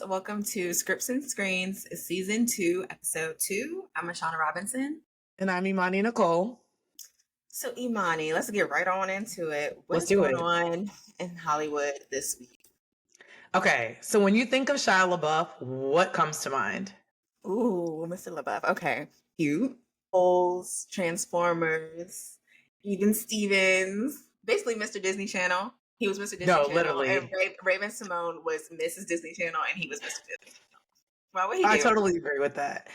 friends. Welcome to Scripts and Screens, Season 2, Episode 2. I'm Ashana Robinson. And I'm Imani Nicole. So, Imani, let's get right on into it. Let's What's do going it. on in Hollywood this week? Okay, so when you think of Shia LaBeouf, what comes to mind? Ooh, Mr. LaBeouf. Okay. Cute. Holes, Transformers, even Stevens. Basically, Mr. Disney Channel. He was Mr. Disney No, Channel. literally. And Raven Simone was Mrs. Disney Channel, and he was Mr. Disney Channel. Well, what he I do? totally agree with that.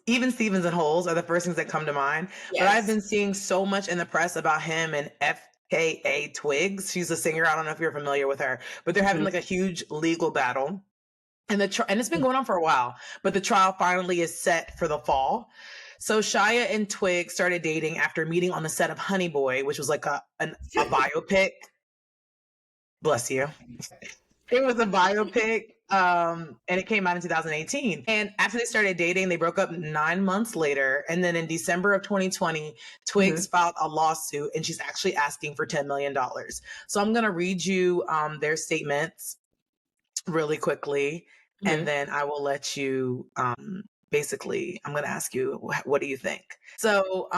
Even Stevens and Holes are the first things that come to mind. Yes. But I've been seeing so much in the press about him and FKA Twigs. She's a singer. I don't know if you're familiar with her, but they're having like a huge legal battle. And it's been going on for a while, but the trial finally is set for the fall. So Shia and Twig started dating after meeting on the set of Honey Boy, which was like a biopic. Bless you. It was a biopic, and it came out in 2018. And after they started dating, they broke up 9 months later. And then in December of 2020, Twigs filed a lawsuit, and she's actually asking for $10 million. So I'm going to read you their statements really quickly, and then I will let you basically, I'm going to ask you, what do you think? So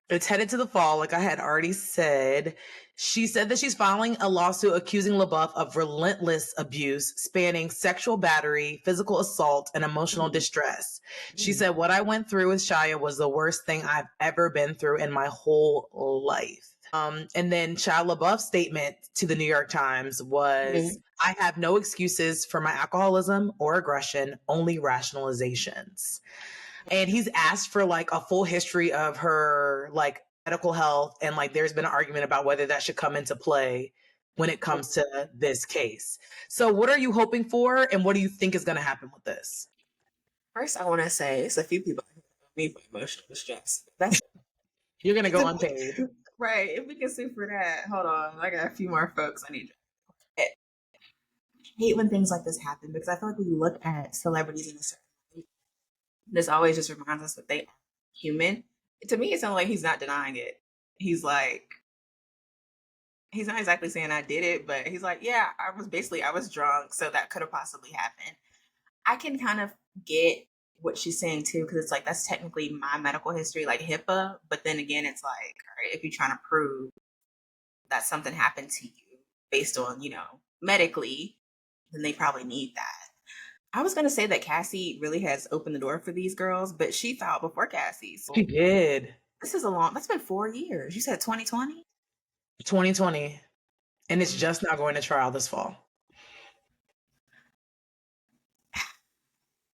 it's headed to the fall, like I had already said. She said that she's filing a lawsuit accusing LaBeouf of relentless abuse spanning sexual battery, physical assault, and emotional distress. She said, "What I went through with Shia was the worst thing I've ever been through in my whole life." And then Shia LaBeouf's statement to the New York Times was, "I have no excuses for my alcoholism or aggression, only rationalizations." And he's asked for like a full history of her like medical health, and like there's been an argument about whether that should come into play when it comes to this case. So what are you hoping for, and what do you think is going to happen with this? First, I want to say it's a few people me for emotional distress. That's You're going to go unpaid. Right. If we can sue for that, hold on. I got a few more folks I need. I hate when things like this happen because I feel like we look at celebrities in a certain way. This always just reminds us that they are human. To me, it sounds like he's not denying it. He's like, he's not exactly saying I did it, but he's like, yeah, I was drunk, so that could have possibly happened. I can kind of get what she's saying too, because it's like that's technically my medical history, like HIPAA. But then again, it's like, all right, if you're trying to prove that something happened to you based on, medically, then they probably need that. I was gonna say that Cassie really has opened the door for these girls, but she filed before Cassie. So She did. that's been 4 years. You said 2020? 2020. And it's just not going to trial this fall.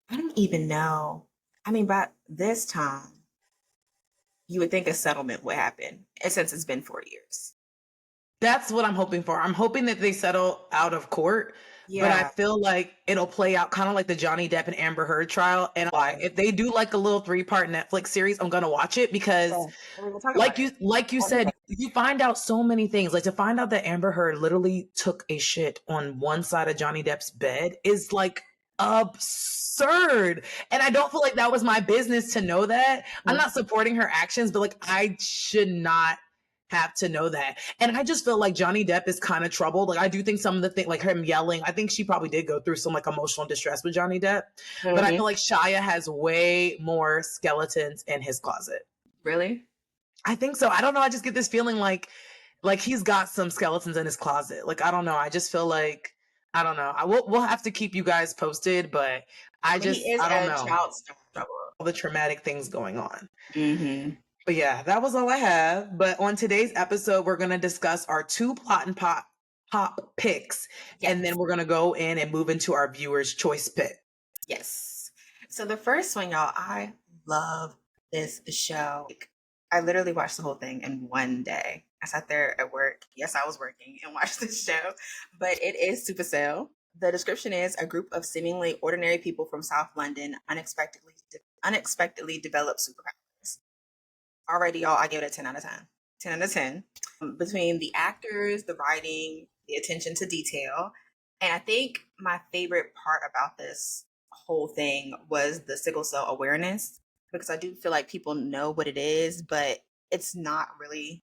I don't even know. I mean, by this time, you would think a settlement would happen, and since it's been 4 years. That's what I'm hoping for. I'm hoping that they settle out of court. Yeah. But I feel like it'll play out kind of like the Johnny Depp and Amber Heard trial. And if they do like a little 3-part Netflix series, I'm gonna watch it because, like you said, you find out so many things. Like to find out that Amber Heard literally took a shit on one side of Johnny Depp's bed is like absurd. And I don't feel like that was my business to know that. I'm not supporting her actions, but like I should not have to know that. And I just feel like Johnny Depp is kind of troubled. Like I do think some of the things, like him yelling, I think she probably did go through some like emotional distress with Johnny Depp. But I feel like Shia has way more skeletons in his closet. Really? I think so. I don't know. I just get this feeling like he's got some skeletons in his closet. Like I don't know. I just feel like I don't know. We'll have to keep you guys posted, but I don't know. Child trouble. All the traumatic things going on. But yeah, that was all I have. But on today's episode, we're going to discuss our 2 plot and pop picks. Yes. And then we're going to go in and move into our viewers' choice pick. Yes. So the first one, y'all, I love this show. I literally watched the whole thing in one day. I sat there at work. Yes, I was working and watched this show. But it is Supacell. The description is a group of seemingly ordinary people from South London unexpectedly develop superpowers. Already, y'all, I give it a 10 out of 10. 10 out of 10. Between the actors, the writing, the attention to detail. And I think my favorite part about this whole thing was the sickle cell awareness, because I do feel like people know what it is, but it's not really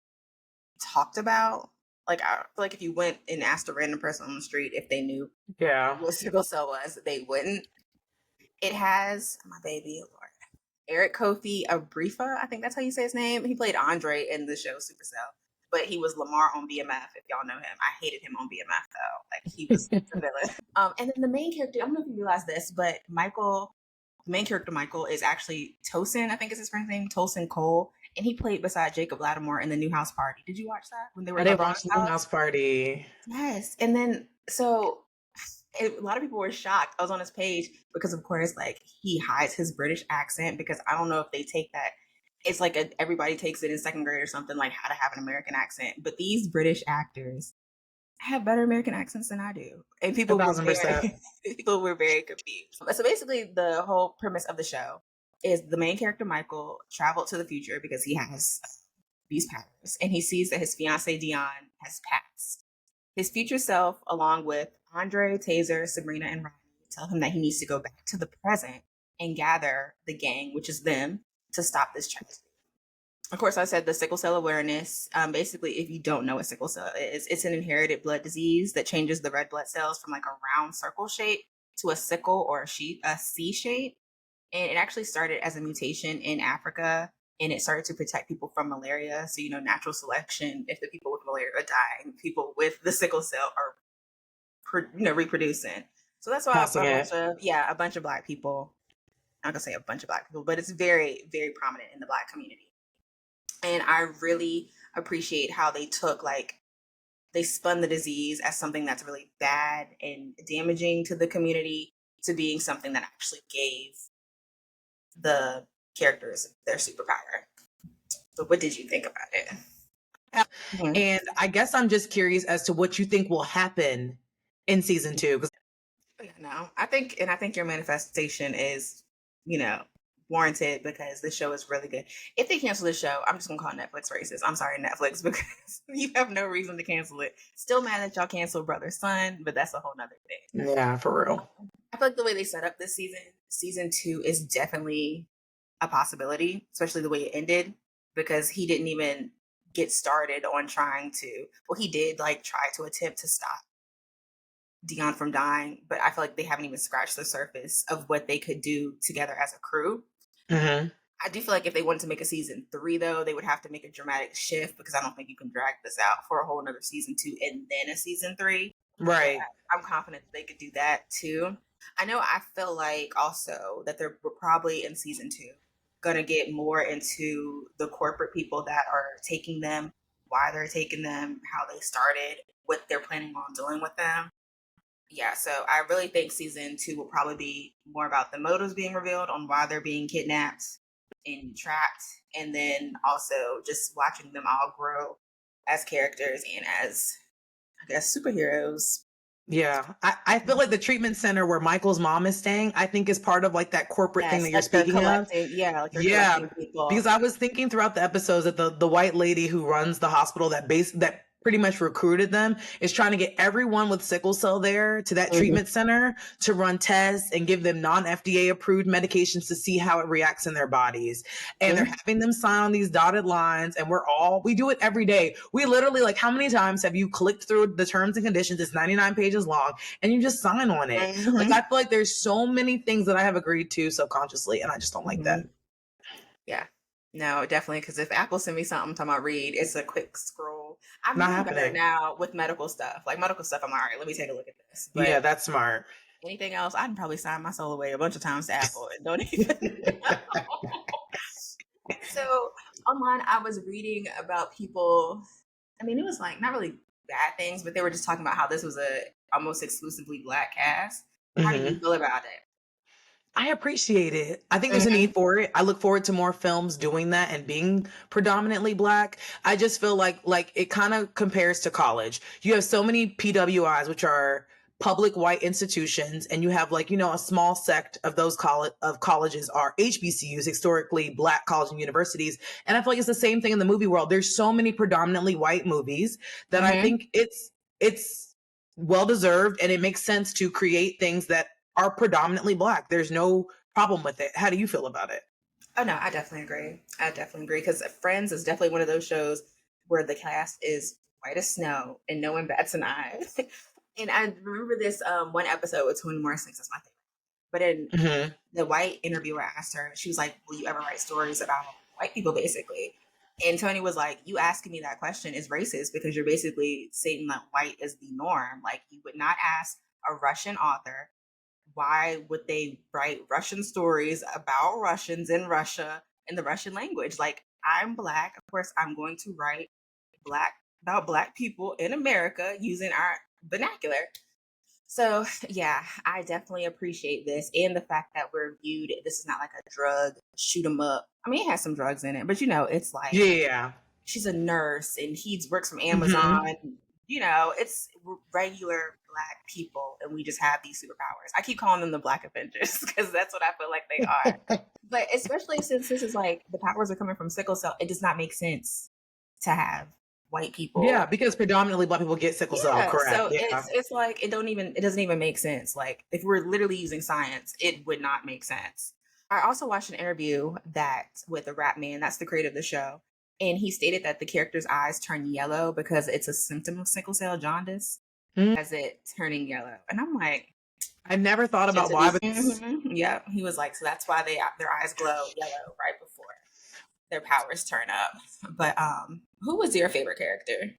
talked about. Like I feel like if you went and asked a random person on the street if they knew Yeah. what sickle cell was, they wouldn't. It has my baby, Lord. Eric Kofi Abrifa, I think that's how you say his name. He played Andre in the show Supercell, but he was Lamar on BMF. If y'all know him, I hated him on BMF though. Like he was the villain. And then the main character, I don't know if you realize this, but Michael, the main character Michael, is actually Tosin. I think is his friend's name, Tosin Cole, and he played beside Jacob Lattimore in the New House Party. Did you watch that when they were I in didn't LeBron's watch the house? house party. Yes, and then so a lot of people were shocked. I was on his page because, of course, like he hides his British accent because I don't know if they take that. It's like everybody takes it in second grade or something, like how to have an American accent. But these British actors have better American accents than I do, and A people were thousand percent. very people were very confused. So basically, the whole premise of the show is the main character Michael traveled to the future because he has these powers, and he sees that his fiance Dion has passed. His future self, along with Andre, Taser, Sabrina, and Ronnie, tell him that he needs to go back to the present and gather the gang, which is them, to stop this tragedy. Of course, I said the sickle cell awareness. Basically, if you don't know what sickle cell is, it's an inherited blood disease that changes the red blood cells from like a round circle shape to a sickle or a C shape. And it actually started as a mutation in Africa, and it started to protect people from malaria. So, natural selection, if the people with malaria are dying, people with the sickle cell are, reproducing. So that's why Passing it. a bunch of black people, I'm not gonna say a bunch of black people, but it's very, very prominent in the black community. And I really appreciate how they spun the disease as something that's really bad and damaging to the community to being something that actually gave the characters their superpower. So what did you think about it? Mhm. And I guess I'm just curious as to what you think will happen in season 2. No, I think your manifestation is, you know, warranted because the show is really good. If they cancel the show, I'm just gonna call Netflix racist. I'm sorry, Netflix, because you have no reason to cancel it. Still mad that y'all canceled Brother Son, but that's a whole nother thing. Yeah, for real. I feel like the way they set up this season 2 is definitely a possibility, especially the way it ended, because he didn't even get started on trying to. Well, he did like try to attempt to stop Dion from dying, but I feel like they haven't even scratched the surface of what they could do together as a crew. Hmm. I do feel like if they wanted to make a season 3, though, they would have to make a dramatic shift because I don't think you can drag this out for a whole another season 2 and then a season 3. But Right. I'm confident that they could do that too. I know I feel like also that we're probably in season 2 going to get more into the corporate people that are taking them, why they're taking them, how they started, what they're planning on doing with them. Yeah, so I really think season 2 will probably be more about the motives being revealed on why they're being kidnapped and trapped, and then also just watching them all grow as characters and as, I guess, superheroes. Yeah. I feel like the treatment center where Michael's mom is staying, I think is part of like that corporate thing Yes, that you're like they're speaking of. collecting. Yeah, like they're Yeah. collecting people. Because I was thinking throughout the episodes that the white lady who runs the hospital that pretty much recruited them is trying to get everyone with sickle cell there to that Mhm. treatment center to run tests and give them non-FDA approved medications to see how it reacts in their bodies. And they're having them sign on these dotted lines, and we do it every day. We literally, like, how many times have you clicked through the terms and conditions? It's 99 pages long and you just sign on it. Like, Mhm. I feel like there's so many things that I have agreed to subconsciously, and I just don't like that. Mhm. Yeah. No, definitely. Because if Apple send me something talking about read, it's a quick scroll. I'm Not doing better happening. now with medical stuff. Like medical stuff, I'm all right. Let me take a look at this. Yeah, But that's smart. anything else, I can probably sign my soul away a bunch of times to Apple and don't even. So online, I was reading about people. I mean, it was like not really bad things, but they were just talking about how this was a almost exclusively black cast. How do you Hmm. feel about I appreciate it. I think there's a it? need for it. I look forward to more films doing that and being predominantly black. I just feel like it kind of compares to college. You have so many PWIs, which are public white institutions, and you have, like, a small sect of those colleges are HBCUs, historically black colleges and universities. And I feel like it's the same thing in the movie world. There's so many predominantly white movies that I Hmm. think it's well deserved, and it makes sense to create things that are predominantly black. There's no problem with it. How do you feel about it? Oh no, I definitely agree. I definitely agree because Friends is definitely one of those shows where the cast is white as snow, and no one bats an eye. And I remember this one episode with Toni Morrison, that's my favorite. But in Mm-hmm. the white interviewer asked her, she was like, "Will you ever write stories about white people?" Basically, and Tony was like, "You asking me that question is racist because you're basically saying that white is the norm. Like, you would not ask a Russian author why would they write Russian stories about Russians in Russia in the Russian language. Like, I'm black, of course, I'm going to write black about black people in America using our vernacular." So yeah, I definitely appreciate this and the fact that we're viewed. This is not like a drug shoot 'em up. I mean, it has some drugs in it, but it's like Yeah. she's a nurse and he works from Amazon. Mm-hmm. It's regular black people, and we just have these superpowers. I keep calling them the Black Avengers because that's what I feel like they are. But especially since this is like the powers are coming from sickle cell, it does not make sense to have white Yeah, people. because predominantly black people get sickle cell, Yeah, correct? so Yeah. it's like it doesn't even make sense. Like, if we're literally using science, it would not make sense. I also watched an interview that with a rap man, that's the creator of the show, and he stated that the character's eyes turn yellow because it's a symptom of sickle cell jaundice, Mm. as it turning yellow. And I'm like, I never thought shit about to why, be. but Yeah, he was like, so that's why their eyes glow yellow right before their powers turn up. But who was your favorite character?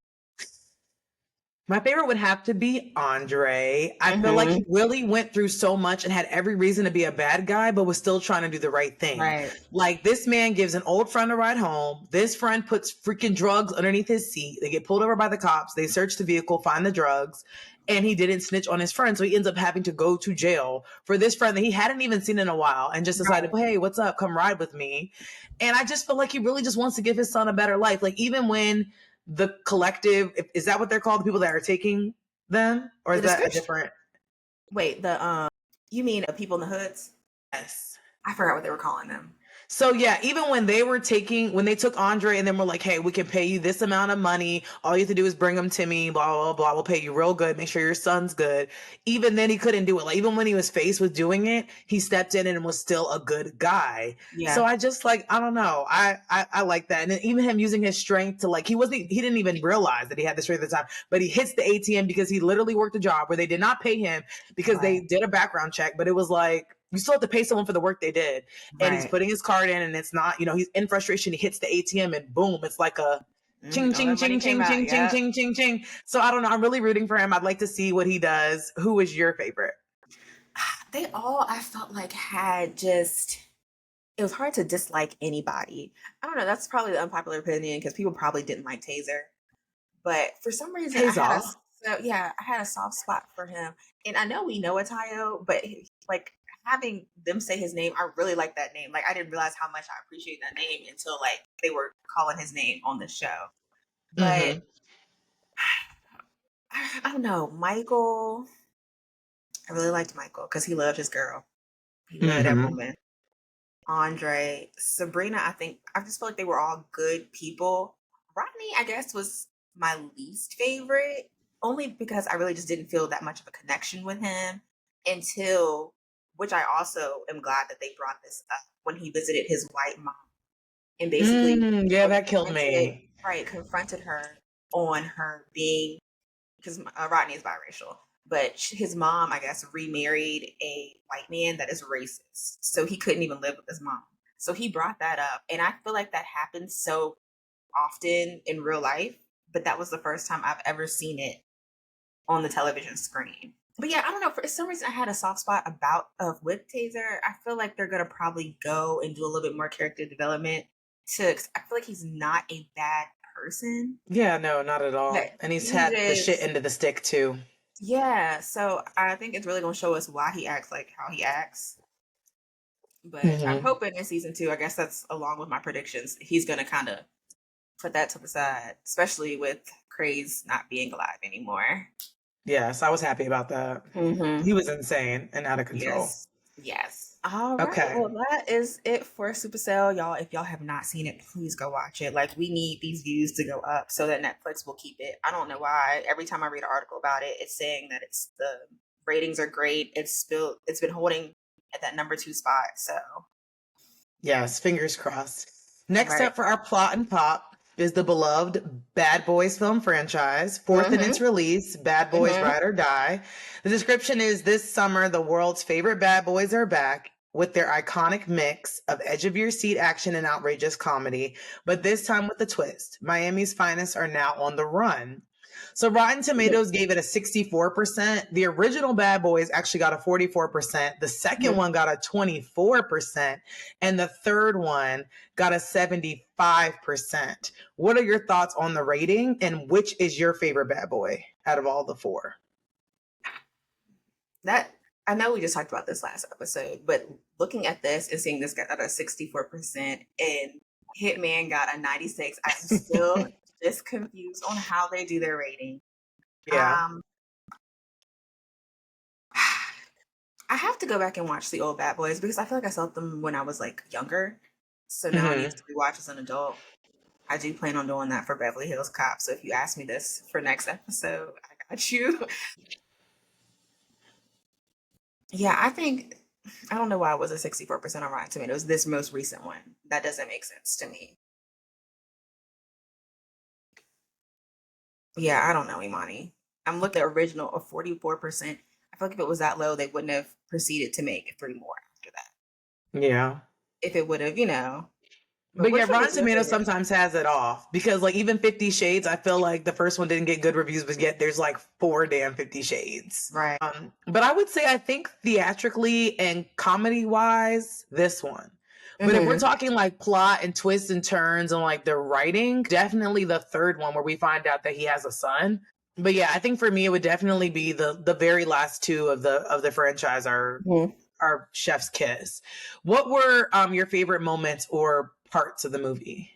my favorite would have to be Andre. I feel like Mm-hmm. he really went through so much and had every reason to be a bad guy, but was still trying to do the right thing. Right. Like, this man gives an old friend a ride home. This friend puts freaking drugs underneath his seat. They get pulled over by the cops. They search the vehicle, find the drugs, and he didn't snitch on his friend. So he ends up having to go to jail for this friend that he hadn't even seen in a while and just decided, Right. well, hey, what's up? Come ride with me. And I just feel like he really just wants to give his son a better life. Like, even when the collective, is that what they're called, the people that are taking them, or The is that a description. different? Wait, you mean people in the hoods? Yes. I forgot what they were calling them. So yeah, even when they took Andre and then were like, hey, we can pay you this amount of money. All you have to do is bring him to me, blah, blah, blah. We'll pay you real good. Make sure your son's good. Even then he couldn't do it. Like, even when he was faced with doing it, he stepped in and was still a good guy. Yeah. So I just, like, I don't know. I like that. And then even him using his strength to, like, he didn't even realize that he had the strength at the time, but he hits the ATM because he literally worked a job where they did not pay him because they Right. did a background check, but it was like, you still have to pay someone for the work they did. And he's Right. putting his card in and it's not, he's in frustration. He hits the ATM and boom, it's like a ching, All ching, that money ching, came ching, out. ching, ching, Yeah. ching, ching, ching. So I don't know. I'm really rooting for him. I'd like to see what he does. Who was your favorite? They all, I felt like, had just, it was hard to dislike anybody. I don't know. That's probably the unpopular opinion because people probably didn't like Taser. But for some reason, Hazel. I had a soft spot for him. And I know we know Atayo, but like, having them say his name, I really like that name. Like, I didn't realize how much I appreciate that name until like they were calling his name on the show. But Mm-hmm. I don't know, Michael. I really liked Michael because he loved his girl. He loved that Mm-hmm. woman. Andre, Sabrina, I just feel like they were all good people. Rodney, I guess, was my least favorite, only because I really just didn't feel that much of a connection with him until, which I also am glad that they brought this up, when he visited his white mom and basically Yeah, that killed me. confronted her on her being, because Rodney is biracial, but his mom, I guess, remarried a white man that is racist. So he couldn't even live with his mom. So he brought that up. And I feel like that happens so often in real life, but that was the first time I've ever seen it on the television screen. But yeah, I don't know. For some reason, I had a soft spot with Taser. I feel like they're gonna probably go and do a little bit more character development. I feel like he's not a bad person, Yeah, no, not at all. but And he's he had the shit just, into the stick too. yeah. So I think it's really gonna show us why he acts like how he acts. But I'm Mm-hmm. hoping in season 2, I guess that's along with my predictions, he's gonna kind of put that to the side, especially with Craze not being alive anymore. Yes, I was happy about that. Mm-hmm. He was insane and out of control. Yes. Yes. All right. Okay. Well, that is it for Supercell, y'all. If y'all have not seen it, please go watch it. Like, we need these views to go up so that Netflix will keep it. I don't know why. Every time I read an article about it, it's saying that the ratings are great. It's been holding at that number 2 spot. So, Yes, fingers crossed. Next right. up for our plot and pop. is the beloved Bad Boys film franchise, fourth in its release, Bad Boys Ride or Die. The description is this summer, the world's favorite bad boys are back with their iconic mix of edge of your seat action and outrageous comedy, but this time with a twist. Miami's finest are now on the run. So Rotten Tomatoes gave it a 64%. The original Bad Boys actually got a 44%. The second one got a 24%. And the third one got a 75%. What are your thoughts on the rating, and which is your favorite Bad Boy out of all the four? That I know we just talked about this last episode, but looking at this and seeing this got a 64% and Hitman got a 96, I'm still just confused on how they do their rating. Yeah. I have to go back and watch the old Bad Boys because I feel like I saw them when I was like younger. So now I need to rewatch as an adult. I do plan on doing that for Beverly Hills Cop. So if you ask me this for next episode, I got you. Yeah, I don't know why it was a 64% on Rotten Tomatoes, this most recent one. That doesn't make sense to me. Yeah, I don't know, Imani. I'm looking at the original of 44%. I feel like if it was that low, they wouldn't have proceeded to make 3 more after that. Yeah. If it would have, But yeah, which one Rotten was your Tomatoes favorite? sometimes has it off because like even 50 Shades, I feel like the first one didn't get good reviews, but yet there's like 4 damn 50 Shades. Right. But I would say I think theatrically and comedy wise, this one. But if we're talking like plot and twists and turns and like the writing, definitely the third one where we find out that he has a son. But yeah, I think for me it would definitely be the very last two of the franchise are Chef's Kiss. What were your favorite moments or parts of the movie?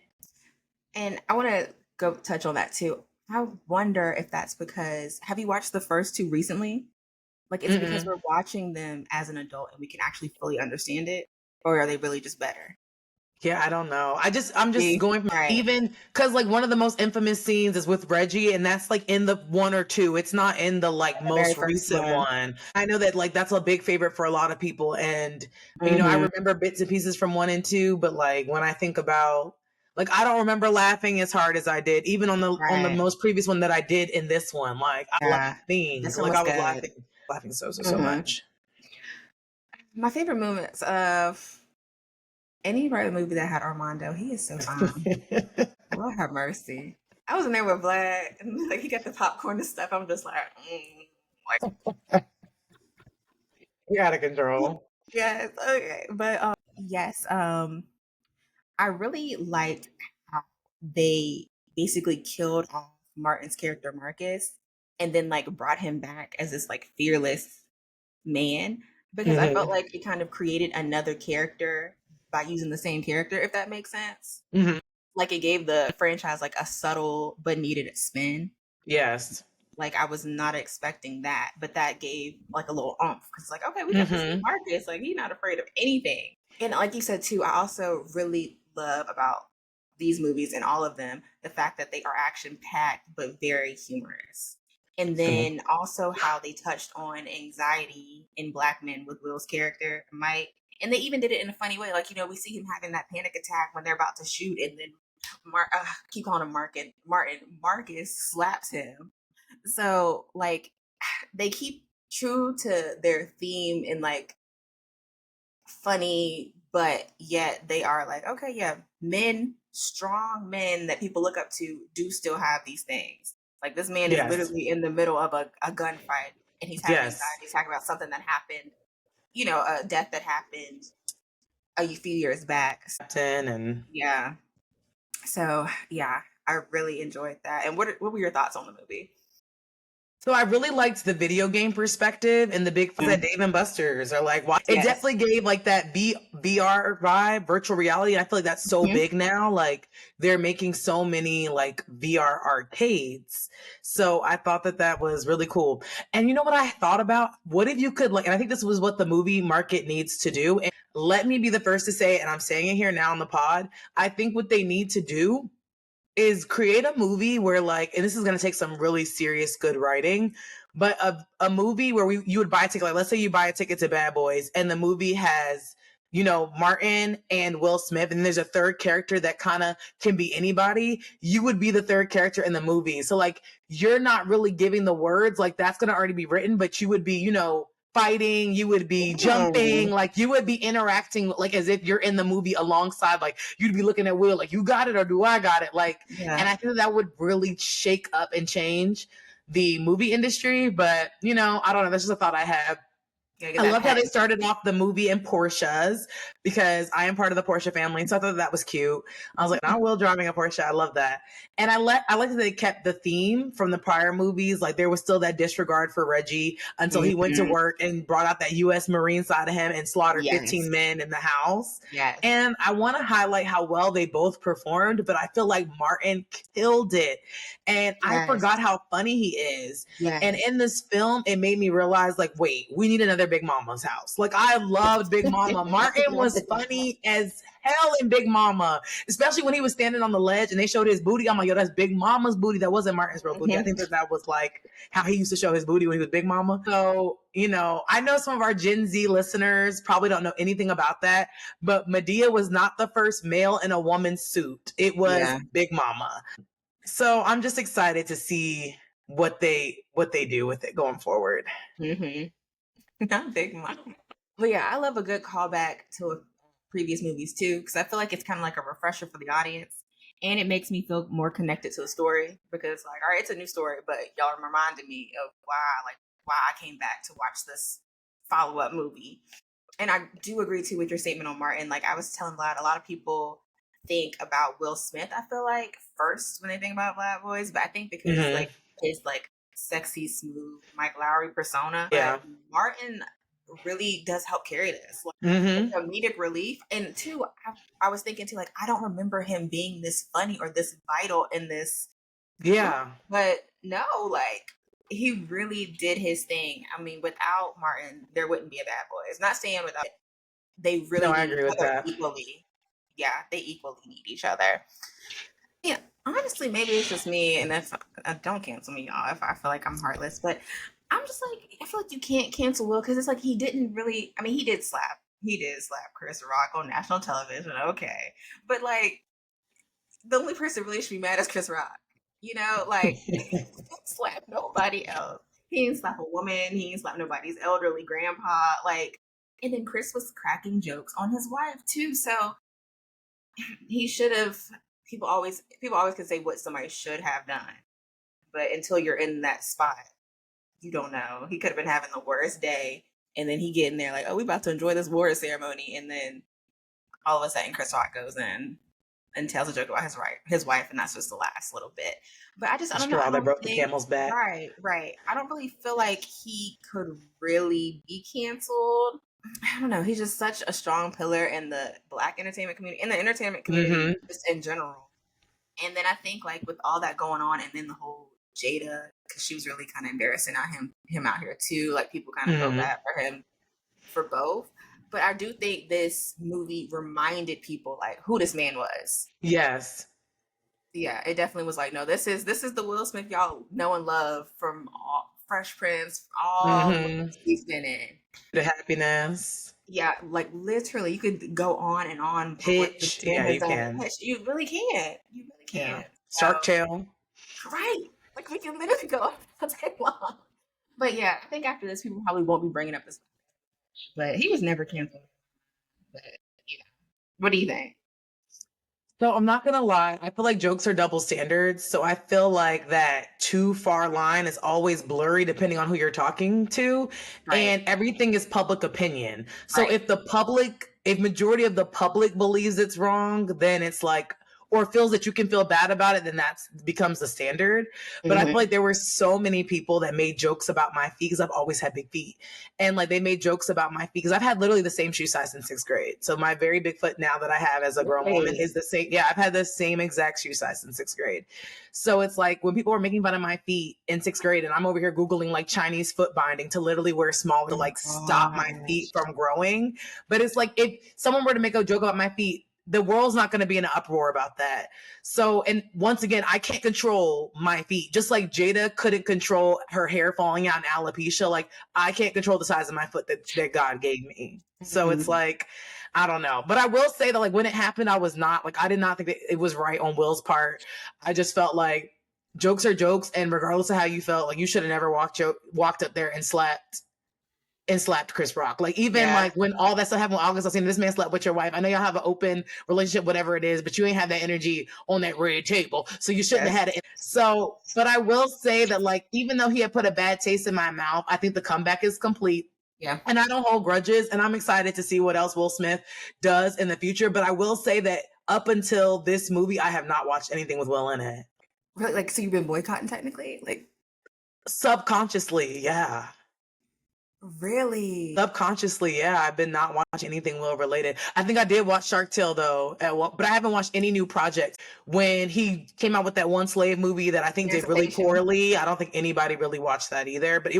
And I want to go touch on that too. I wonder if that's because have you watched the first two recently? Like, it's because we're watching them as an adult and we can actually fully understand it, or are they really just better? Yeah, I don't know. I'm just See? going from Right. even because like one of the most infamous scenes is with Reggie, and that's like in the one or two. It's not in the like The very most first recent one. one. I know that like that's a big favorite for a lot of people, and I remember bits and pieces from 1 and 2, but like when I think about like I don't remember laughing as hard as I did even on the Right. most previous one that I did in this one. Like I Yeah. laughing, This one like was I was good. laughing so much. My favorite moments of any part of the movie that had Armando, he is so fine. Lord have mercy. I was in there with Vlad, and like he got the popcorn and stuff. I'm just like, like You're out of control. yes, okay. But yes, I really liked how they basically killed off Martin's character Marcus and then like brought him back as this like fearless man because I felt like it kind of created another character by using the same character, if that makes sense. Like it gave the franchise like a subtle but needed spin. Yes. Like I was not expecting that, but that gave like a little oomph because like okay, we got this new Marcus, like he's not afraid of anything. And like you said too, I also really love about these movies and all of them the fact that they are action packed but very humorous. And then also how they touched on anxiety in Black men with Will's character, Mike. And they even did it in a funny way. Like, we see him having that panic attack when they're about to shoot, and then keep calling him Martin. Marcus slaps him. So, like, they keep true to their theme and like funny, but yet they are like, okay, yeah, men, strong men that people look up to do still have these things. Like this man is literally in the middle of a gunfight and he's having anxiety attack about something that happened, a death that happened a few years back. And Yeah. So yeah, I really enjoyed that. And what were your thoughts on the movie? So I really liked the video game perspective and the big that Dave and Buster's are like, wow. It definitely gave like that VR vibe, virtual reality. And I feel like that's so big now. Like they're making so many like VR arcades. So I thought that was really cool. And you know what I thought about? What if you could like, and I think this was what the movie market needs to do. And let me be the first to say, and I'm saying it here now on the pod, I think what they need to do is create a movie where like, and this is going to take some really serious good writing, but a movie where you would buy a ticket, like let's say you buy a ticket to Bad Boys and the movie has Martin and Will Smith, and there's a third character that kind of can be anybody, you would be the third character in the movie. So like, you're not really giving the words, like that's going to already be written, but you would be, fighting, you would be jumping, like you would be interacting like as if you're in the movie alongside, like you'd be looking at Will like, you got it or do I got it? Like, and I think that would really shake up and change the movie industry. But I don't know, that's just a thought I have. I love how they started off the movie in Porsches, because I am part of the Porsche family. So I thought that was cute. I was like, I will driving a Porsche. I love that. And I like that they kept the theme from the prior movies. Like there was still that disregard for Reggie until he went to work and brought out that U.S. Marine side of him and slaughtered 15 men in the house. Yes. And I want to highlight how well they both performed, but I feel like Martin killed it. And I forgot how funny he is. Yes. And in this film, it made me realize, like, wait, we need another Big Mama's house. Like, I loved Big Mama. Martin was funny as hell in Big Mama, especially when he was standing on the ledge and they showed his booty. I'm like, yo, that's Big Mama's booty. That wasn't Martin's real booty. I think that was like how he used to show his booty when he was Big Mama. So, I know some of our Gen Z listeners probably don't know anything about that, but Madea was not the first male in a woman's suit. It was Big Mama. So I'm just excited to see what they do with it going forward. Not Big Mama. But yeah, I love a good callback to previous movies too, because I feel like it's kind of like a refresher for the audience, and it makes me feel more connected to the story, because like, all right, it's a new story, but y'all reminded me of why I came back to watch this follow-up movie. And I do agree too with your statement on Martin. Like I was telling Vlad, a lot of people think about Will Smith, I feel like, first when they think about Bad Boys, but I think because like his like sexy, smooth Mike Lowry persona, but Martin really does help carry this, like comedic relief. And two, I was thinking too, like I don't remember him being this funny or this vital in this group. But no, like he really did his thing. I mean, without Martin, there wouldn't be a Bad Boys. Not saying without, they really I agree with that equally. Yeah, they equally need each other. Yeah, honestly, maybe it's just me, and if don't cancel me, y'all, if I feel like I'm heartless, but I'm just like, I feel like you can't cancel Will, because it's like he didn't really, I mean, he did slap Chris Rock on national television, okay, but like the only person really should be mad is Chris Rock, like he didn't slap nobody else. He didn't slap a woman, he didn't slap nobody's elderly grandpa, like, and then Chris was cracking jokes on his wife too, so he should have. People always can say what somebody should have done, but until you're in that spot, you don't know. He could have been having the worst day, and then he get in there like, oh, we about to enjoy this water ceremony, and then all of a sudden Chris Rock goes in and tells a joke about his wife, and that's just the last little bit. But I don't know. That broke the camel's back. Right. I don't really feel like he could really be canceled. I don't know. He's just such a strong pillar in the Black entertainment community, in the entertainment community, just in general. And then I think like with all that going on, and then the whole Jada, because she was really kind of embarrassing him out here too. Like people kind of felt bad for him for both. But I do think this movie reminded people like who this man was. Yes. Yeah, it definitely was like, no, this is the Will Smith y'all know and love from all Fresh Prince, all he's been in. The Happiness. Yeah, like literally, you could go on and on. Hitch, yeah, you can. You really can. Yeah. Shark Tale. Right. Like we can literally go all day long. But yeah, I think after this, people probably won't be bringing up this. But he was never canceled. But yeah, what do you think? So I'm not going to lie. I feel like jokes are double standards. So I feel like that too far line is always blurry depending on who you're talking to. Right. And everything is public opinion. So if majority of the public believes it's wrong, then it's like, or feels that you can feel bad about it, then that becomes the standard. But I feel like there were so many people that made jokes about my feet, because I've always had big feet. And like they made jokes about my feet, because I've had literally the same shoe size in 6th grade. So my very big foot now that I have as a grown woman is the same. Yeah, I've had the same exact shoe size in 6th grade. So it's like when people were making fun of my feet in 6th grade, and I'm over here Googling like Chinese foot binding to literally wear small to like stop my feet from growing. But it's like if someone were to make a joke about my feet, the world's not going to be in an uproar about that. So, and once again, I can't control my feet. Just like Jada couldn't control her hair falling out in alopecia, like I can't control the size of my foot that God gave me. So it's like, I don't know. But I will say that like when it happened, I did not think that it was right on Will's part. I just felt like jokes are jokes, and regardless of how you felt, like you should have never walked up there and slapped Chris Rock. Like even Yeah. like when all that stuff happened with August, I seen this man slept with your wife. I know y'all have an open relationship, whatever it is, but you ain't have that energy on that red table. So you shouldn't Yes. have had it. So, but I will say that like, even though he had put a bad taste in my mouth, I think the comeback is complete. Yeah. And I don't hold grudges, and I'm excited to see what else Will Smith does in the future. But I will say that up until this movie, I have not watched anything with Will in it. Really? Like, so you've been boycotting technically? Like, Subconsciously, yeah. really? Subconsciously, yeah, I've been not watching anything Will related. I think I did watch Shark Tale though, but I haven't watched any new projects. When he came out with that One Slave movie that I think did really Emancipation. poorly, I don't think anybody really watched that either. But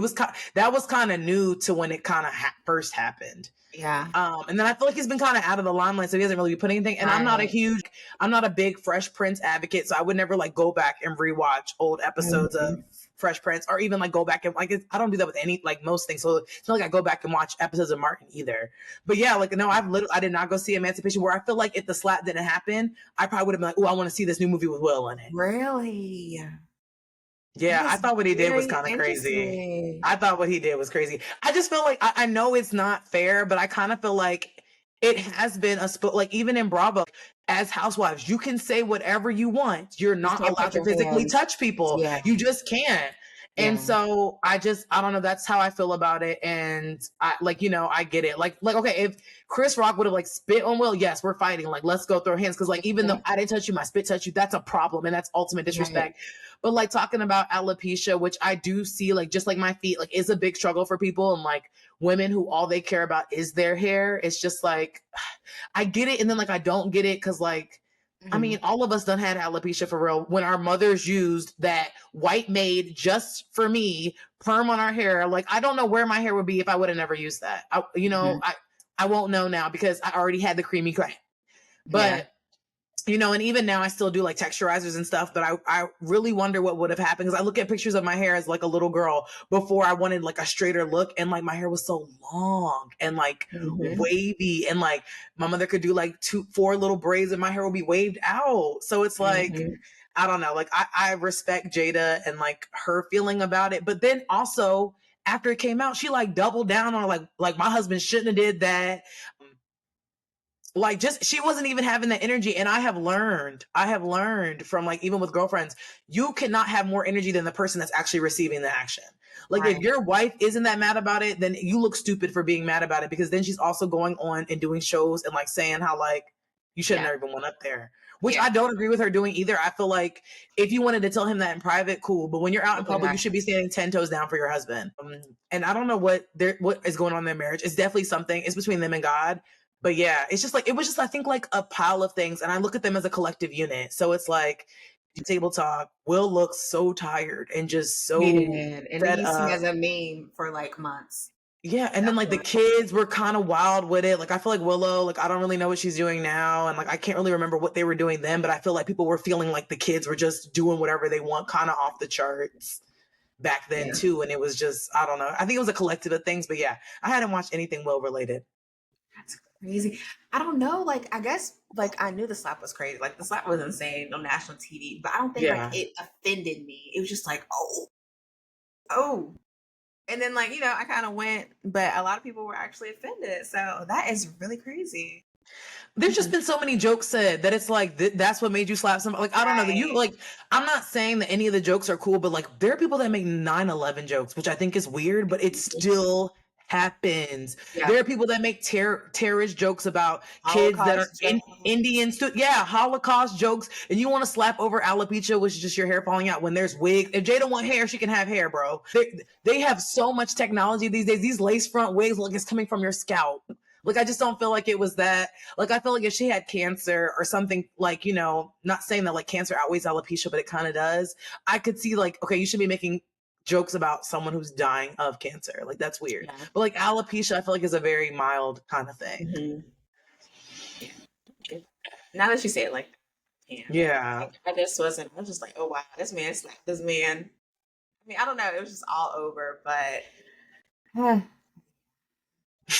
that was kind of new to when it kind of first happened. Yeah. And then I feel like he's been kind of out of the limelight, so he doesn't really be putting anything. And Right. I'm not a big Fresh Prince advocate, so I would never like go back and rewatch old episodes of Mhm. Fresh Prince, or even like go back and like I don't do that with any like most things. So it's not like I go back and watch episodes of Martin either. But yeah, like no, I did not go see Emancipation. Where I feel like if the slap didn't happen, I probably would have been like, oh, I want to see this new movie with Will in it. Really? That Yeah, I is thought what he did was very kind of crazy. interesting. I thought what he did was crazy. I just feel like I know it's not fair, but I kind of feel like it has been like even in Bravo, as housewives, you can say whatever you want. You're Just not can't allowed put to your physically hands. touch people. Yeah. You just can't. And Yeah. so I don't know. That's how I feel about it. And I like, I get it. Like, okay, if Chris Rock would have like spit on Will, yes, we're fighting. Like, let's go throw hands. Cause like, even though Mhm. I didn't touch you, my spit touched you, that's a problem. And that's ultimate Right. disrespect. But like talking about alopecia, which I do see, like just like my feet, like is a big struggle for people, and like women who all they care about is their hair. It's just like I get it, and then like I don't get it because like I mean, Mhm. all of us done had alopecia for real when our mothers used that white made just for me perm on our hair. Like I don't know where my hair would be if I would have never used that. Mhm. I won't know now because I already had the creamy gray. Yeah. But and even now I still do like texturizers and stuff, but I really wonder what would have happened because I look at pictures of my hair as like a little girl before I wanted like a straighter look, and like my hair was so long and like Mhm. wavy, and like my mother could do like 4 little braids and my hair would be waved out. So it's like, Mhm. I don't know, like I respect Jada and like her feeling about it, but then also after it came out, she like doubled down on like my husband shouldn't have did that. Like just she wasn't even having that energy, and I have learned from like even with girlfriends, you cannot have more energy than the person that's actually receiving the action. Like if Right. your wife isn't that mad about it, then you look stupid for being mad about it, because then she's also going on and doing shows and like saying how like you should have Yeah. never even went up there, which Yeah. I don't agree with her doing either. I feel like if you wanted to tell him that in private, cool, but when you're out in Public public, you should be access. standing 10 toes down for your husband. And I don't know what is going on in their marriage. It's definitely something. It's between them and God. But yeah, it's just like it was just I think like a pile of things, and I look at them as a collective unit. So it's like table talk. Will looks so tired and just He so did. And they fed used him up. as a meme for like months. Yeah, and then like the Afterwards. kids were kind of wild with it. Like I feel like Willow, like I don't really know what she's doing now, and like I can't really remember what they were doing then, but I feel like people were feeling like the kids were just doing whatever they want, kind of off the charts back then Yeah. too. And it was just I don't know. I think it was a collective of things, but yeah, I hadn't watched anything Will related. That's crazy. I don't know. Like, I guess, like, I knew the slap was crazy. Like, the slap was insane on national TV, but I don't think, like, Yeah. it offended me. It was just like, oh, oh. And then, like, I kind of went, but a lot of people were actually offended. So that is really crazy. There's just Mhm. been so many jokes said that it's like that's what made you slap somebody. Like I don't know that you Right. like. I'm not saying that any of the jokes are cool, but like there are people that make 9/11 jokes, which I think is weird, but it still happens. Yeah. There are people that make terrorist jokes about kids that are Holocaust jokes. Indians. Yeah, Holocaust jokes, and you want to slap over alopecia, which is just your hair falling out when there's wigs. If Jada want hair, she can have hair, bro. They have so much technology these days. These lace front wigs, like it's coming from your scalp. Like I just don't feel like it was that. Like I feel like if she had cancer or something, like not saying that like cancer outweighs alopecia, but it kind of does. I could see like, okay, you should be making jokes about someone who's dying of cancer. Like that's weird. Yeah. But like alopecia, I feel like is a very mild kind of thing. Hmm. Yeah. It- Now that you say it like that, yeah. Yeah. I just wasn't, I was just like, oh, wow, this man slapped this man. I mean, I don't know. It was just all over, but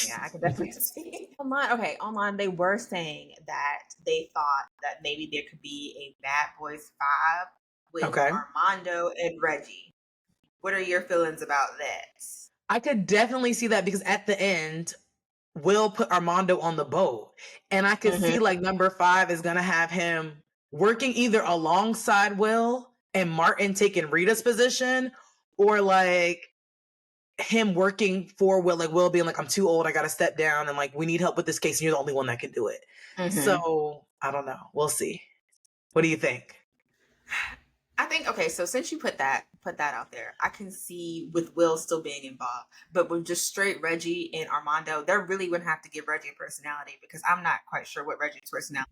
Yeah, I can definitely see. Online they were saying that they thought that maybe there could be a Bad Boys 5 with Okay. Armando and Reggie. What are your feelings about that? I could definitely see that because at the end, Will put Armando on the boat. And I could see like number 5 is gonna have him working either alongside Will and Martin taking Rita's position, or like him working for Will, like Will being like, I'm too old, I gotta step down, and like we need help with this case, and you're the only one that can do it. So I don't know. We'll see. What do you think? I think okay, so since you put that out there, I can see with Will still being involved, but with just straight Reggie and Armando, they're really gonna have to give Reggie a personality because I'm not quite sure what Reggie's personality.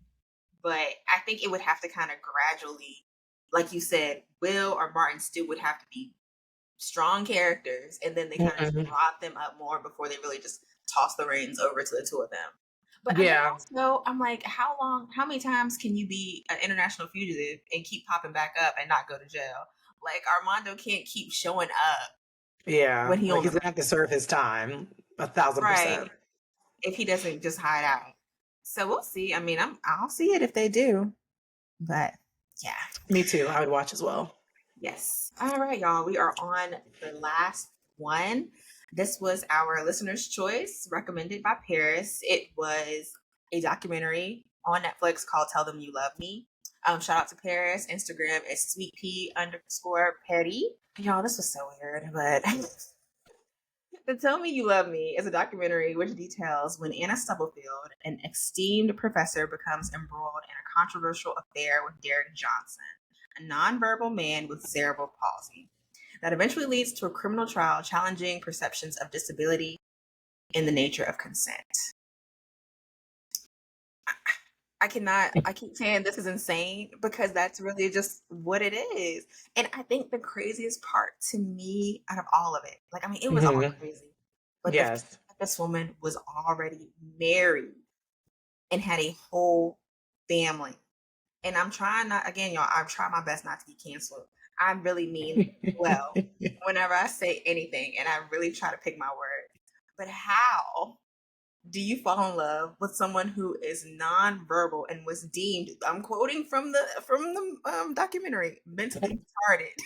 But I think it would have to kind of gradually, like you said, Will or Martin still would have to be strong characters, and then they kind of just brought them up more before they really just toss the reins over to the two of them. But then Yeah. also, I'm like, how many times can you be an international fugitive and keep popping back up and not go to jail? Like Armando can't keep showing up Yeah. when he Like on he's the gonna have to serve his time 1,000%. right if he doesn't just hide out. So we'll see. I mean, I'll see it if they do. But yeah. Me too. I would watch as well. Yes. All right, y'all. We are on the last one. This was our listener's choice, recommended by Paris. It was a documentary on Netflix called Tell Them You Love Me. Shout out to Paris. Instagram is sweetpea_petty. Y'all, this was so weird, but the Tell Me You Love Me is a documentary which details when Anna Stubblefield, an esteemed professor, becomes embroiled in a controversial affair with Derek Johnson, a nonverbal man with cerebral palsy, that eventually leads to a criminal trial challenging perceptions of disability and the nature of consent. I keep saying this is insane because that's really just what it is. And I think the craziest part to me out of all of it, like, I mean, it was all crazy, but the fact that this woman was already married and had a whole family. And I'm trying not, again, y'all, I'm trying my best not to be canceled. I really mean well whenever I say anything, and I really try to pick my words. But how do you fall in love with someone who is nonverbal and was deemed, I'm quoting from the documentary, mentally retarded?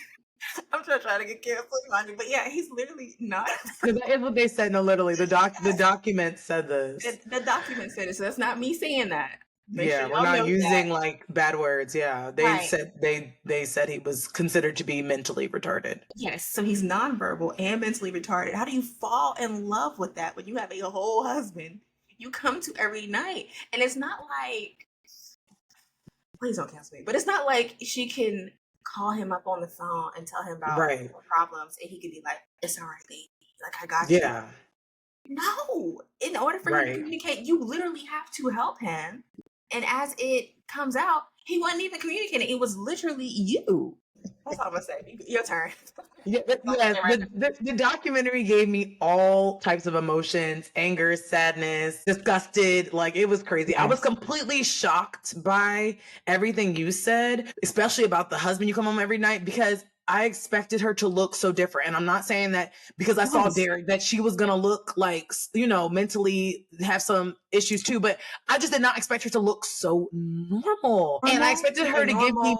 I'm trying to get canceled, but yeah, he's literally not. That is what they said. No, literally, the document said this. The document said it, so that's not me saying that. Make Yeah, sure we're y'all not know using that. like bad words. Yeah, they said they said he was considered to be mentally retarded. Yes, so he's nonverbal and mentally retarded. How do you fall in love with that when you have a whole husband you come to every night? And it's not like, please don't cancel me, but it's not like she can call him up on the phone and tell him about problems and he could be like, it's all right, baby. Like, I got you. No, in order for him to communicate, you literally have to help him. And as it comes out, he wasn't even communicating. It was literally you. That's all I'm gonna say. Your turn. Yeah, the documentary gave me all types of emotions: anger, sadness, disgusted. Like, it was crazy. I was completely shocked by everything you said, especially about the husband you come home every night, because I expected her to look so different. And I'm not saying that because I saw Derek that she was gonna look like, you know, mentally have some issues too, but I just did not expect her to look so normal. And I expected her to give me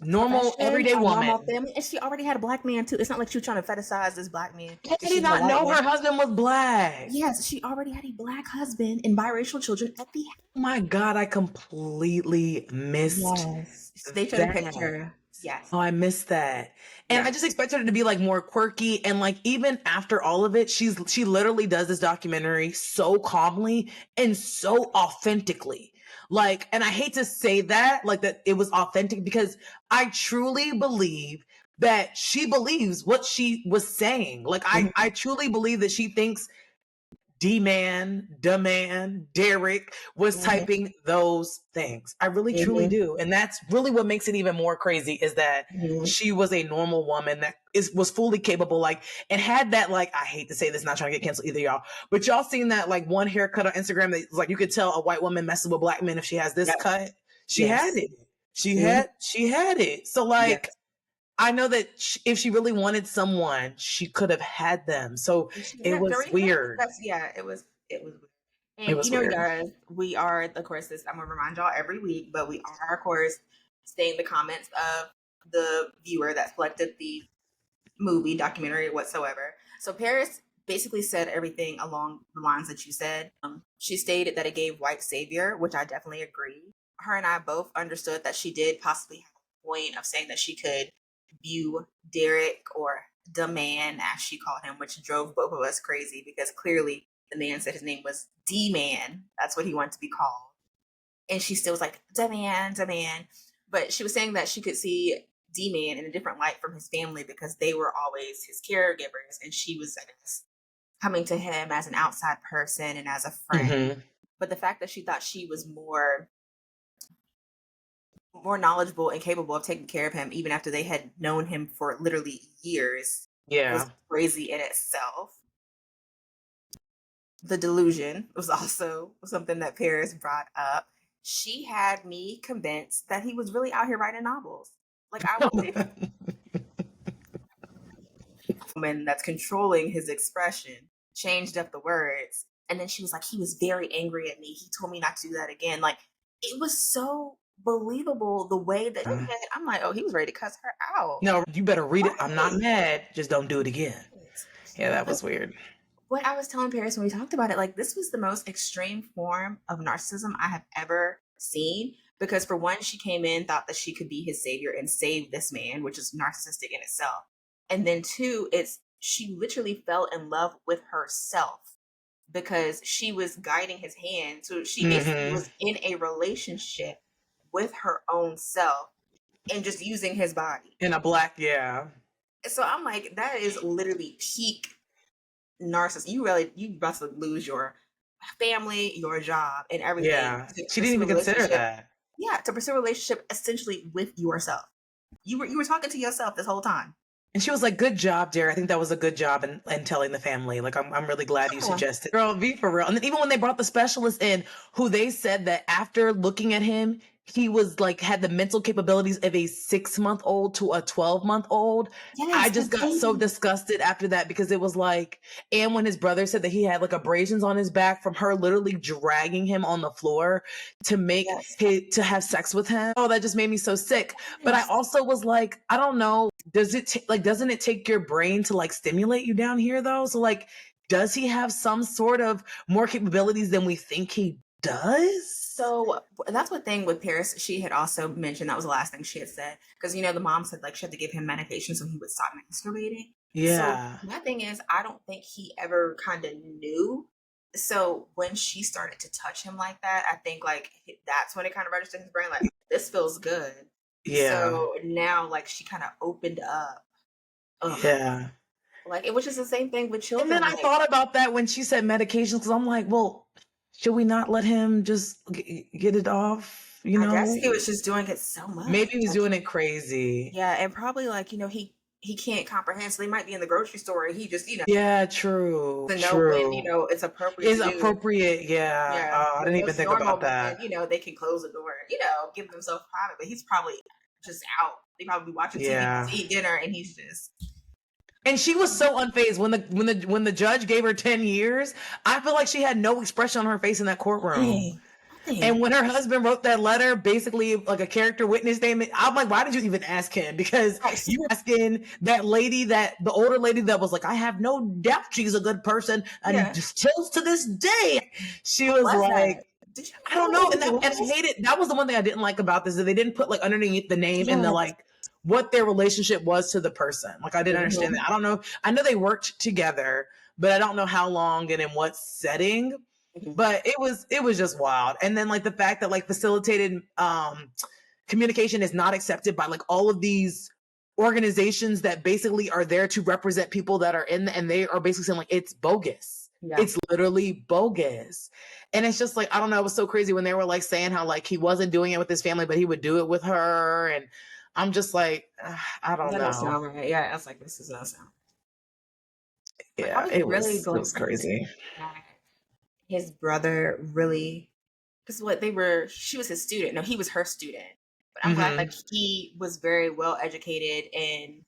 normal everyday woman. Normal family, and she already had a black man too. It's not like she was trying to fetishize this black man. Did she not know her husband was black? Yes, she already had a black husband and biracial children at the. Oh my God, I completely missed. Yes, they showed a picture. Yes. Oh, I missed that. And I just expected her to be like more quirky. And like, even after all of it, she literally does this documentary so calmly and so authentically. Like, and I hate to say that, like, that it was authentic, because I truly believe that she believes what she was saying. Like, I truly believe that she thinks D-Man, Derek was typing those things. I really, truly do. And that's really what makes it even more crazy, is that she was a normal woman that was fully capable, like, and had that, like, I hate to say this, not trying to get canceled either, y'all, but y'all seen that, like, one haircut on Instagram that, like, you could tell a white woman messing with black men if she has this cut. She had it. She had it. So, like, I know that if she really wanted someone, she could have had them. So it was weird. It was weird. It And was weird. guys, we are, of course, this I'm gonna remind y'all every week, but we are, of course, staying the comments of the viewer that selected the movie, documentary, whatsoever. So Paris basically said everything along the lines that you said. She stated that it gave white savior, which I definitely agree. Her and I both understood that she did possibly have a point of saying that she could view Derek, or the man, as she called him, which drove both of us crazy because clearly the man said his name was D Man. That's what he wanted to be called. And she still was like, the man, the man. But she was saying that she could see D-Man in a different light from his family because they were always his caregivers, and she was, I guess, coming to him as an outside person and as a friend. Mm-hmm. But the fact that she thought she was more knowledgeable and capable of taking care of him, even after they had known him for literally years, was crazy in itself. The delusion was also something that Paris brought up. She had me convinced that he was really out here writing novels. Like, I was woman that's controlling his expression, changed up the words. And then she was like, he was very angry at me. He told me not to do that again. Like, it was so believable the way that I'm like, oh, he was ready to cuss her out. No, you better read it. I'm not mad. Just don't do it again. Yeah, that was weird. What I was telling Paris when we talked about it, like, this was the most extreme form of narcissism I have ever seen. Because for one, she came in, thought that she could be his savior and save this man, which is narcissistic in itself. And then two, she literally fell in love with herself because she was guiding his hand. So she basically was in a relationship with her own self and just using his body. In a black, yeah. So I'm like, that is literally peak narcissist. You about to lose your family, your job, and everything. Yeah, she didn't even consider that. Yeah, to pursue a relationship essentially with yourself. You were talking to yourself this whole time. And she was like, good job, dear. I think that was a good job in telling the family. Like, I'm really glad you suggested. Girl, be for real. And then even when they brought the specialist in, who they said that after looking at him, he was like, had the mental capabilities of a 6-month-old to a 12-month-old. Yes, I just got so disgusted after that because it was like, and when his brother said that he had like abrasions on his back from her literally dragging him on the floor to make to have sex with him. Oh, that just made me so sick. Yes. But I also was like, I don't know. Doesn't it take your brain to like stimulate you down here though? So like, does he have some sort of more capabilities than we think he does? So that's one thing with Paris. She had also mentioned, that was the last thing she had said, because the mom said like she had to give him medication so he would stop masturbating. Yeah. So my thing is, I don't think he ever kind of knew. So when she started to touch him like that, I think like that's when it kind of registered in his brain, like, this feels good. Yeah. So now like she kind of opened up. Ugh. Yeah. Like, it was just the same thing with children. And then I thought about that when she said medications, because I'm like, well, should we not let him just get it off? I guess he was just doing it so much. Maybe he was doing it crazy. Yeah, and probably like, he can't comprehend. So they might be in the grocery store and he just, Yeah, true. To know when, it's appropriate. It's appropriate, yeah. I didn't even think about that. And, they can close the door, give themselves private. But he's probably just out. They probably watching TV to eat dinner, and he's just. And she was so unfazed when the judge gave her 10 years. I feel like she had no expression on her face in that courtroom. And when her husband wrote that letter, basically like a character witness statement, I'm like, why did you even ask him? Because you asking that lady, the older lady that was like, I have no doubt she's a good person, and just till to this day, she was like, I don't know. And I hated, that was the one thing I didn't like about this, that they didn't put like underneath the name and the like what their relationship was to the person. Like, I didn't understand that. I don't know. I know they worked together, but I don't know how long and in what setting. But it was just wild. And then like the fact that like facilitated communication is not accepted by like all of these organizations that basically are there to represent people that are and they are basically saying like it's bogus. Yeah. It's literally bogus. And it's just like, I don't know, it was so crazy when they were like saying how like he wasn't doing it with his family, but he would do it with her. And I'm just like, I don't know. That sound right. Yeah, I was like, this does not sound. Yeah, it was crazy. His brother really, because she was his student. No, he was her student. But I'm glad like he was very well educated and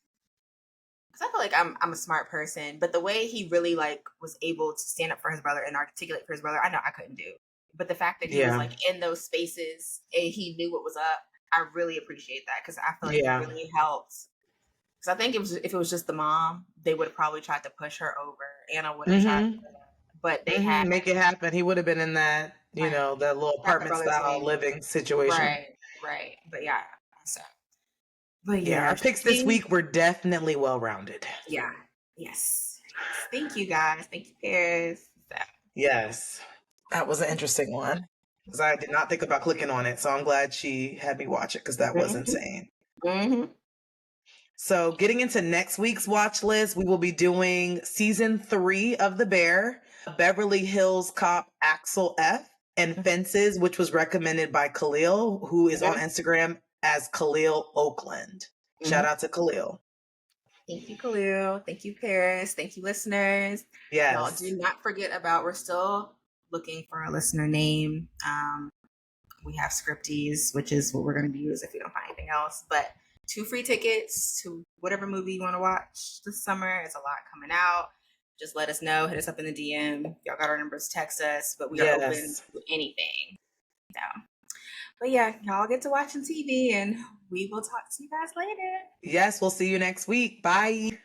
because I feel like I'm a smart person, but the way he really like was able to stand up for his brother and articulate for his brother, I know I couldn't do. But the fact that he was Yeah. like in those spaces and he knew what was up, I really appreciate that because I feel like it Yeah. really helped. Because I think if it was just the mom, they would have probably tried to push her over. Anna would have tried, but they had Make it happen. He would have been in that, you right, know, that little got the apartment brother's style name living situation. right. But yeah, so but Yeah, yeah, our picks this week were definitely well rounded. yeah, yes. Thank you guys. Thank you, Paris. Yes, that was an interesting one because I did not think about clicking on it. So I'm glad she had me watch it because that was insane. So getting into next week's watch list, we will be doing season 3 of The Bear, Beverly Hills Cop Axel F, and Fences, which was recommended by Khalil, who is on Instagram as Khalil Oakland. Shout out to Khalil. Thank you, Khalil. Thank you, Paris. Thank you, listeners. Yes. Y'all do not forget about, we're still looking for a listener name. We have Scripties, which is what we're going to use if we don't find anything else. But 2 free tickets to whatever movie you want to watch this summer. It's a lot coming out. Just let us know. Hit us up in the DM. Y'all got our numbers, text us. But we are open to anything. So, but yeah, y'all get to watching TV and we will talk to you guys later. Yes, we'll see you next week. Bye.